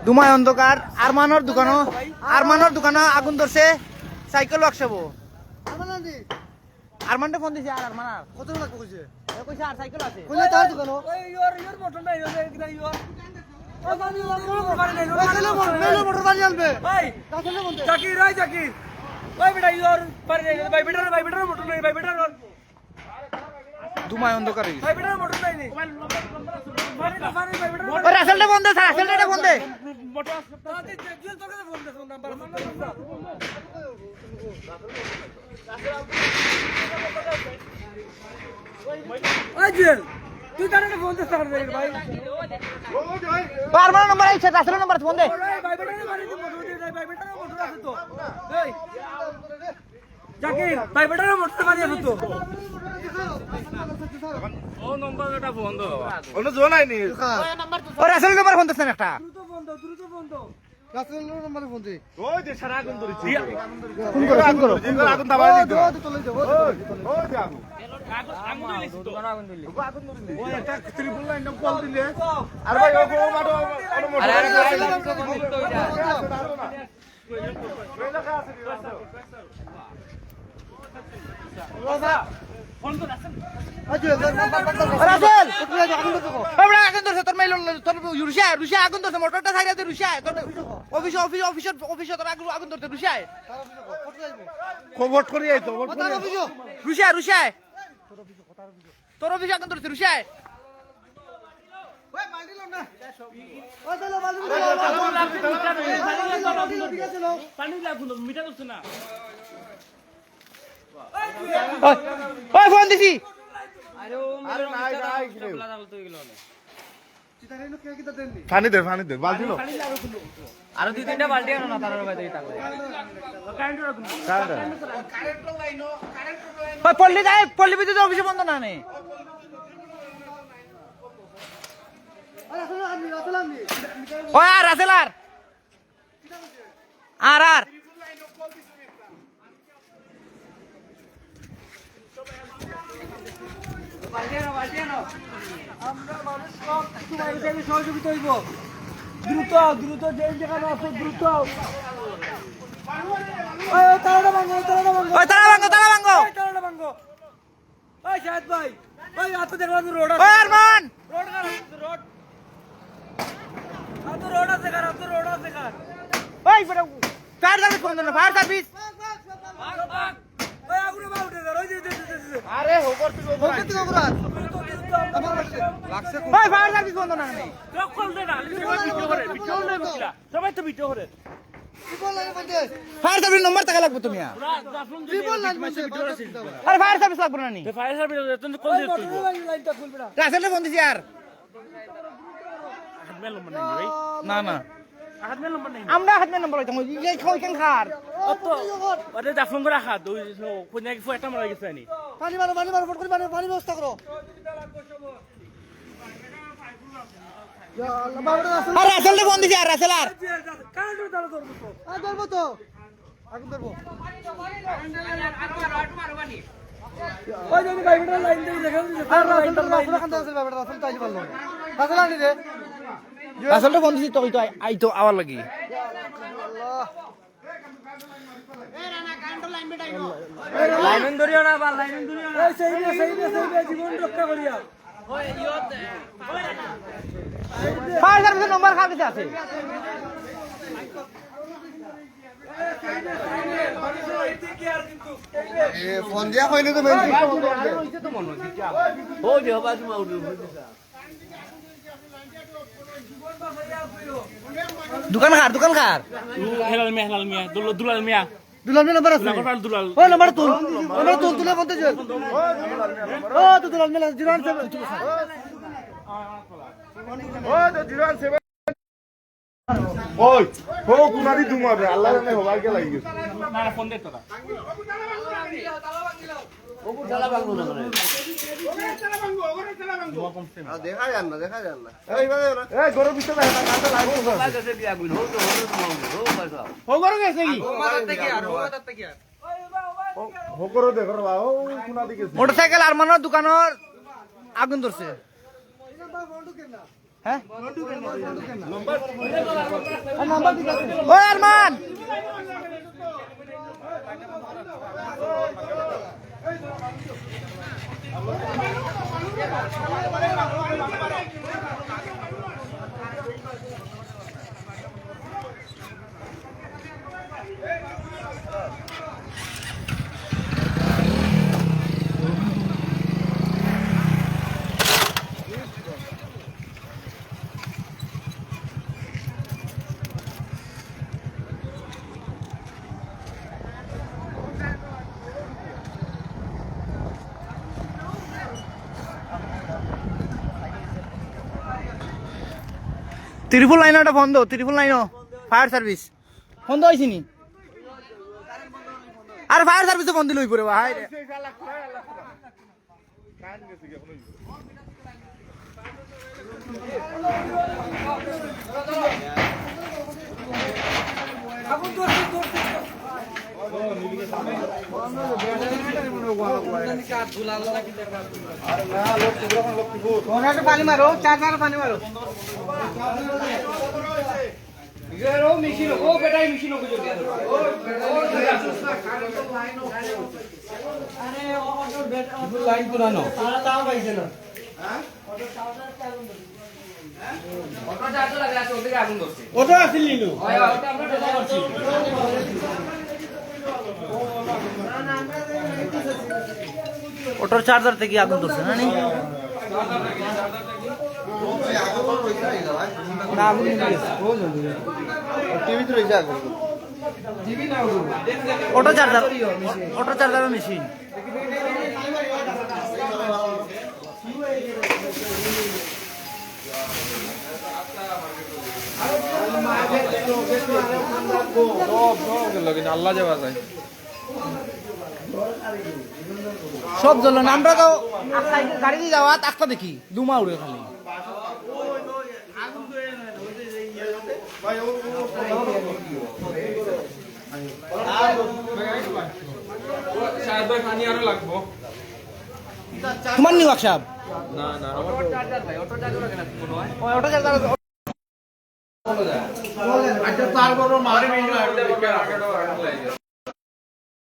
দুমায় অন্ধকার আরমানোর দোকানও আগুন ধরছে সাইকেল ওয়ার্কশপ আরমানটা ফোন দিছে আর আরমান কত লাগবে কইছে কইছে আর সাইকেল আছে কইলে তার দোকান ওই ইওর মোটর নাই ইওর ও জানি মোটর বাড়ি আনবে ভাই জাকির ভাই জাকির ওই বেটা ইওর পারে নাই ভাই বেটার মোটর নাই ভাই বেটার দুমায় অন্ধকারে ভাই বেটার মোটর নাই ওই রাসেলটা বন্ধ আছে রাসেলটা বন্ধ মোটর আসতে জেল তোকে ফোন দে নাম্বার ওই জেল তুই তারে ফোন দে স্যার ভাই বারবার নাম্বার আইছে রাসেলের নাম্বার ফোন দে ভাই বেটারে মারি দি মোটর দে ভাই বেটারে মোটর আছে তো এই জাকির ভাই বেটারে মোটর মারি আছে তো ও নম্বরটা ফোন দাও ওনো জো নাই নি ওই নাম্বার তো ও রাসেলের নাম্বার ফোন দেন একটা দ্রুত বন্ধ রাসেলের নাম্বারে ফোন দে ওই যে সারা আগুন ধরেছি ফোন করো আগুন দাবাই দিও চলে যাও ওই যে আগুন দিলিস তো আগুন দিলি ওই একটা ত্রিপুল লাইন কল দিলে আর ভাই ও মাটো আরে রোজা ফোন তো রাসেল রাসেল আগুন ধরছে তোর মেইল তোর রুশিয়া আগুন ধরছে মোটরটা ছাইরা দে রুশিয়া তোর অফিস তোর আগুন ধরতে রুশিয়া খবর করি আইতো রুশিয়া তোর অফিস আগুন ধরছে রুশিয়া ওই মাইডিল না ও চলো পানি লাগুলো মিটা দছ না ওই ফোন দিছি আরে নাই পানি দে বালতি লো আর দুই তিনটা বালতি আনো না তার ভাই দেই তাকলে কারেন্ট লাইনো ওই পল্লী বিদ্যুৎ অফিসে বন্ধ না নে ওই আর রাসেল আর আমরা মানুষ সব তোমার সাথে সহযোগিতা হইব দ্রুত যে জায়গা আছে দ্রুত ওই তাড়া ভাঙো ওই শাহেদ ভাই ওই আতো দেখলাম রোড আছে ওই আরমান রোড আছে কার ওই বড় ফায়ার সার্ভিস কোন না ফায়ার সার্ভিস ওই আগুনে বাউটে ওই যে আরে হোকর তুই ওগরাত ভাই ফায়ার সার্ভিস বন্ধ না নেই দখল দে না ভিডিও করে সবাই তো ভিডিও করে ফায়ার সার্ভিস নম্বর টাকা লাগবে তুমি আরে ফায়ার সার্ভিস লাগবে না নি ফায়ার সার্ভিস তুমি কল দিও লাইনটা খুলবে না রাসেলে ফোন দিছি আর হাতমেল নম্বর নাই ভাই না হাতমেল নম্বর নাই আমরা হাতমেল নম্বর হইতাম এই খাই কেন খার অত আরে জাফলং করে রাখা দুই কোন জায়গায় ফটো মারা গেছে নি পানি মারো ফট করে পানি ব্যবস্থা করো আরে রাসেলে ফোন দিছি আর রাসেল আর কারেন্ট ধরবো তো আগুন ধরবো ওই যে ভাই বেটা লাইন দিয়ে দেখেন আর রাসেল তাই বললো রাসেল আনি রে রাসেলটা ফোন দিছি তো আইতো আওয়ার লাগি আল্লাহ এ রানা কারেন্ট লাইন বেটাইনো লাইন ধরিও না বা লাইন ধরিও না সেই জীবন রক্ষা করিয়া ওই ইয়ত ফায়ার সার্ভিসের নম্বর কাছে আছে এ ফোন দিয়া কইলে তো মেইন হইছে তো মনে হচ্ছে ও যে বাস মা উঠে দোকান খার হেলাল মিয়া দুলাল মিয়া নাম্বার আছে ওই নাম্বার তুলে বলতে চল ও তো দুলাল মিয়া 017 ও তো 017 ওই ও কুনারি দুমাবে আল্লাহ জানে হবার কে লাগি গেছে না ফোন দে তোরা ও চালা ভাঙবো না মানে দেখা যান না এই গরম বিছনা না কাটা লাগবে লাগছে দিয়া গুলো ও গরম গেছে কি ও মাথার থেকে আর ও করো দে করো ও মোটরসাইকেল আর মানের দোকানের আগুন ধরছে হ্যাঁ ওই আরমান ত্রিপুল লাইনটা বন্ধ ত্রিপুল লাইনও ফায়ার সার্ভিস বন্ধ হয়েছে নি আর ফায়ার সার্ভিসও বন্ধ লই পড়ে ভাই পানি মারো চার পানি মারো লাইন পুরানো ওটা আসিল নিলু ওটার চার্জার থেকে আগুন ধরছে না অটো চার্জার মেশিন আল্লাহ যাওয়া যায় সব জ্বলন আমরা তো গাড়ি দিয়ে যাওয়া একটা দেখি দুমা উড়ে খালি তোমার নি ওয়ার্কশপ না না অটো চার্জার আচ্ছা তার বড় মারে